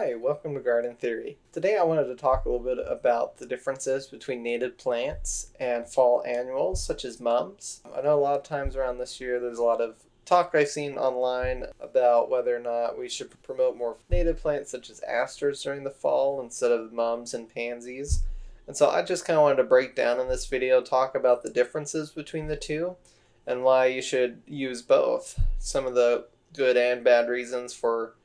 Hi, welcome to Garden Theory. Today I wanted to talk a little bit about the differences between native plants and fall annuals, such as mums. I know a lot of times around this year there's a lot of talk I've seen online about whether or not we should promote more native plants such as asters during the fall instead of mums and pansies. And so I just kind of wanted to break down in this video, talk about the differences between the two and why you should use both. Some of the good and bad reasons for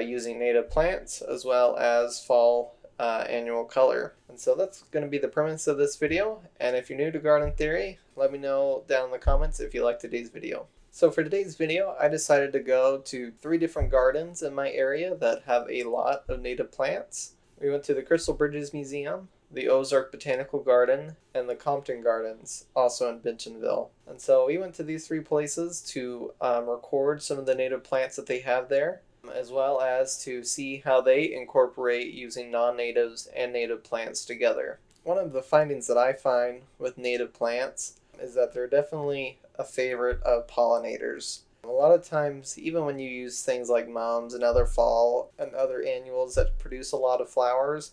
using native plants as well as fall annual color. And so that's going to be the premise of this video. And if you're new to Garden Theory, let me know down in the comments if you like today's video. So for today's video, I decided to go to 3 different gardens in my area that have a lot of native plants. We went to the Crystal Bridges Museum, the Ozark Botanical Garden, and the Compton Gardens, also in Bentonville. And so we went to these 3 places to record some of the native plants that they have there, as well as to see how they incorporate using non-natives and native plants together. One of the findings that I find with native plants is that they're definitely a favorite of pollinators. A lot of times, even when you use things like mums and other fall and other annuals that produce a lot of flowers,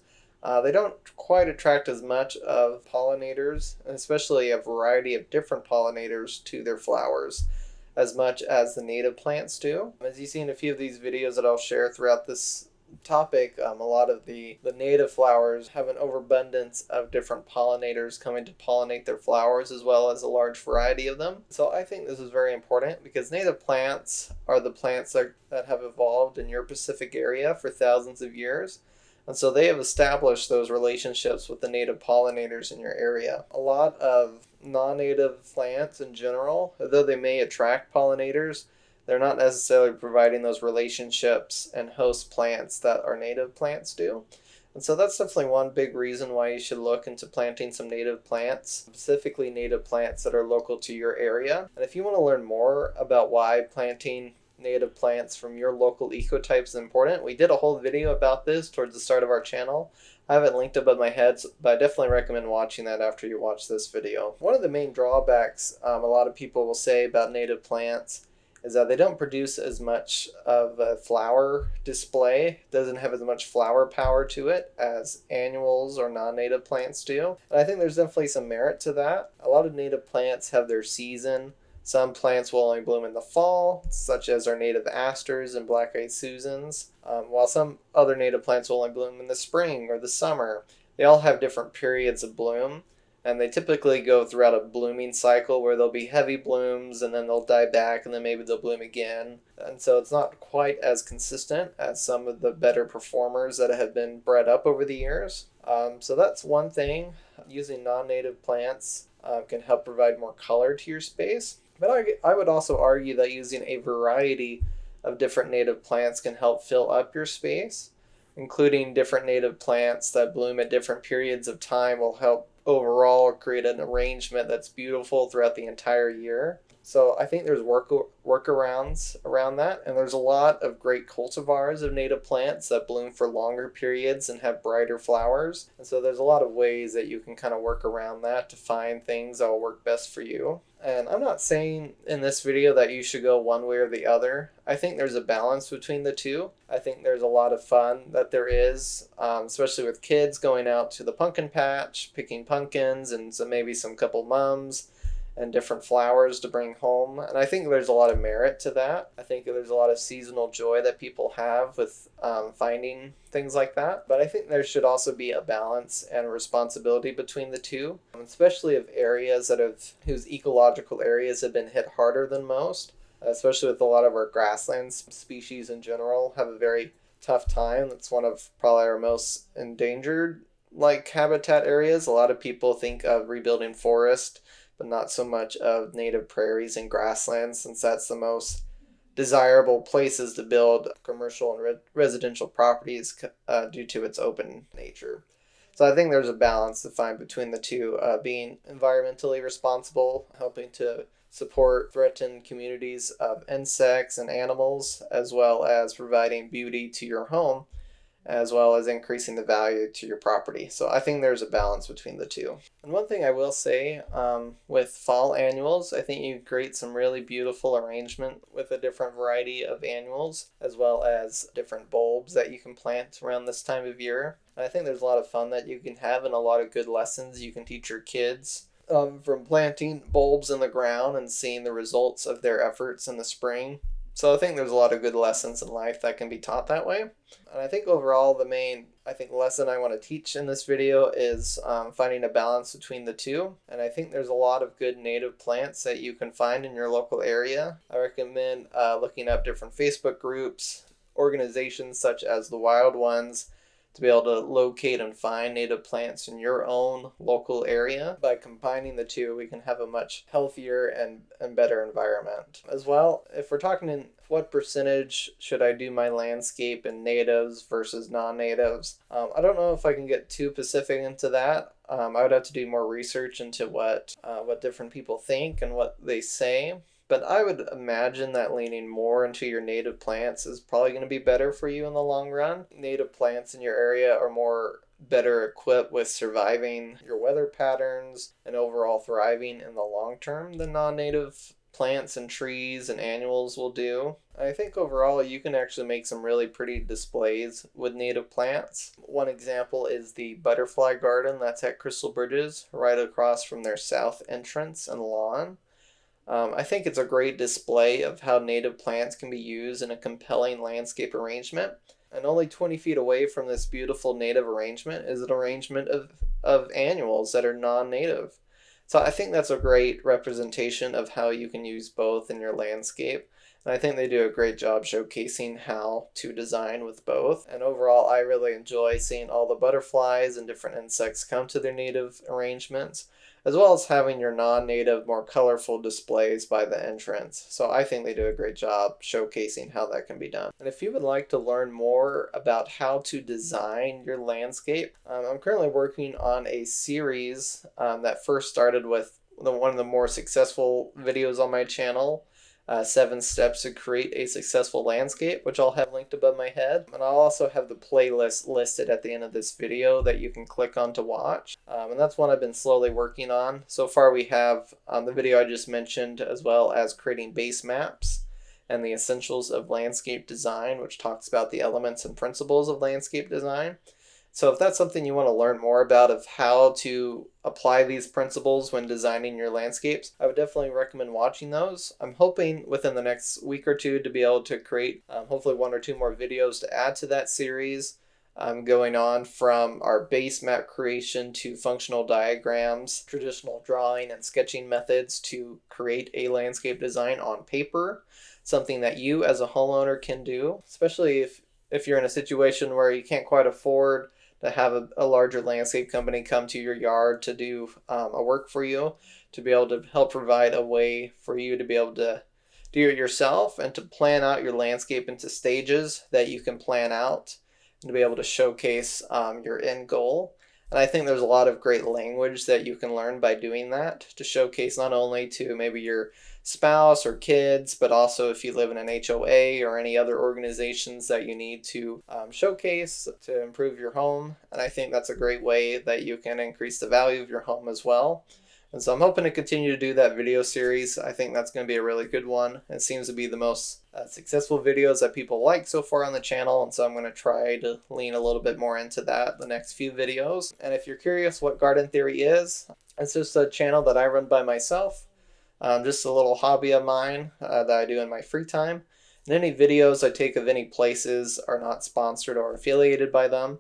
they don't quite attract as much of pollinators, especially a variety of different pollinators to their flowers, as much as the native plants do. As you see in a few of these videos that I'll share throughout this topic, a lot of the native flowers have an overabundance of different pollinators coming to pollinate their flowers, as well as a large variety of them. So I think this is very important because native plants are the plants that have evolved in your Pacific area for thousands of years. And so they have established those relationships with the native pollinators in your area. A lot of non-native plants in general, although they may attract pollinators, they're not necessarily providing those relationships and host plants that our native plants do. And so that's definitely one big reason why you should look into planting some native plants, specifically native plants that are local to your area. And if you want to learn more about why planting native plants from your local ecotypes is important, we did a whole video about this towards the start of our channel. I have it linked above my head, but I definitely recommend watching that after you watch this video. One of the main drawbacks a lot of people will say about native plants is that they don't produce as much of a flower display. It doesn't have as much flower power to it as annuals or non-native plants do. And I think there's definitely some merit to that. A lot of native plants have their season. Some plants will only bloom in the fall, such as our native asters and black-eyed Susans, while some other native plants will only bloom in the spring or the summer. They all have different periods of bloom, and they typically go throughout a blooming cycle where there'll be heavy blooms and then they'll die back and then maybe they'll bloom again. And so it's not quite as consistent as some of the better performers that have been bred up over the years. So that's one thing. Using non-native plants can help provide more color to your space. But I would also argue that using a variety of different native plants can help fill up your space. Including different native plants that bloom at different periods of time will help overall create an arrangement that's beautiful throughout the entire year. So I think there's workarounds around that, and there's a lot of great cultivars of native plants that bloom for longer periods and have brighter flowers. And so there's a lot of ways that you can kind of work around that to find things that will work best for you. And I'm not saying in this video that you should go one way or the other. I think there's a balance between the two. I think there's a lot of fun that there is, especially with kids going out to the pumpkin patch, picking pumpkins and maybe some couple mums and different flowers to bring home. And I think there's a lot of merit to that. I think there's a lot of seasonal joy that people have with finding things like that. But I think there should also be a balance and responsibility between the two, especially of areas whose ecological areas have been hit harder than most, especially with a lot of our grasslands species in general have a very tough time. It's one of probably our most endangered habitat areas. A lot of people think of rebuilding forest, but not so much of native prairies and grasslands, since that's the most desirable places to build commercial and residential properties due to its open nature. So I think there's a balance to find between the two, being environmentally responsible, helping to support threatened communities of insects and animals, as well as providing beauty to your home as well as increasing the value to your property. So I think there's a balance between the two. And one thing I will say with fall annuals, I think you create some really beautiful arrangement with a different variety of annuals, as well as different bulbs that you can plant around this time of year. And I think there's a lot of fun that you can have and a lot of good lessons you can teach your kids. From planting bulbs in the ground and seeing the results of their efforts in the spring. So I think there's a lot of good lessons in life that can be taught that way. And I think overall the main lesson I want to teach in this video is finding a balance between the two. And I think there's a lot of good native plants that you can find in your local area. I recommend looking up different Facebook groups, organizations such as the Wild Ones, to be able to locate and find native plants in your own local area. By combining the two, we can have a much healthier and better environment. As well, if we're talking in what percentage should I do my landscape in natives versus non-natives, I don't know if I can get too specific into that. I would have to do more research into what different people think and what they say. But I would imagine that leaning more into your native plants is probably going to be better for you in the long run. Native plants in your area are better equipped with surviving your weather patterns and overall thriving in the long term than non-native plants and trees and annuals will do. I think overall you can actually make some really pretty displays with native plants. One example is the butterfly garden that's at Crystal Bridges, right across from their south entrance and lawn. I think it's a great display of how native plants can be used in a compelling landscape arrangement. And only 20 feet away from this beautiful native arrangement is an arrangement of annuals that are non-native. So I think that's a great representation of how you can use both in your landscape. And I think they do a great job showcasing how to design with both. And overall, I really enjoy seeing all the butterflies and different insects come to their native arrangements, as well as having your non-native, more colorful displays by the entrance. So I think they do a great job showcasing how that can be done. And if you would like to learn more about how to design your landscape, I'm currently working on a series that first started with one of the more successful videos on my channel, 7 steps to create a successful landscape, which I'll have linked above my head. And I'll also have the playlist listed at the end of this video that you can click on to watch. And that's one I've been slowly working on. So far we have the video I just mentioned, as well as creating base maps and the essentials of landscape design, which talks about the elements and principles of landscape design. So if that's something you want to learn more about, of how to apply these principles when designing your landscapes, I would definitely recommend watching those. I'm hoping within the next week or two to be able to create hopefully 1 or 2 more videos to add to that series, going on from our base map creation to functional diagrams, traditional drawing and sketching methods to create a landscape design on paper, something that you as a homeowner can do, especially if you're in a situation where you can't quite afford to have a larger landscape company come to your yard to do a work for you, to be able to help provide a way for you to be able to do it yourself and to plan out your landscape into stages that you can plan out and to be able to showcase your end goal. And I think there's a lot of great language that you can learn by doing that, to showcase not only to maybe your spouse or kids, but also if you live in an HOA or any other organizations that you need to showcase to improve your home. And I think that's a great way that you can increase the value of your home as well. And so I'm hoping to continue to do that video series. I think that's going to be a really good one. It seems to be the most successful videos that people like so far on the channel, and so I'm going to try to lean a little bit more into that the next few videos. And if you're curious what Garden Theory is, it's just a channel that I run by myself, just a little hobby of mine that I do in my free time. And any videos I take of any places are not sponsored or affiliated by them.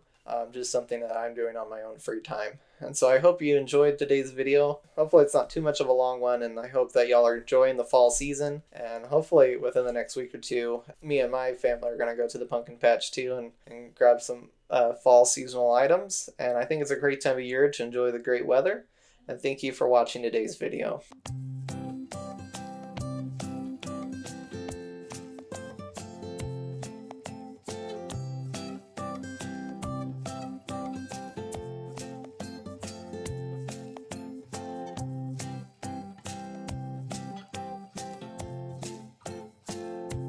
Just something that I'm doing on my own free time. And so I hope you enjoyed today's video. Hopefully it's not too much of a long one, and I hope that y'all are enjoying the fall season. And hopefully within the next week or two, me and my family are going to go to the pumpkin patch too and grab some fall seasonal items. And I think it's a great time of year to enjoy the great weather. And thank you for watching today's video.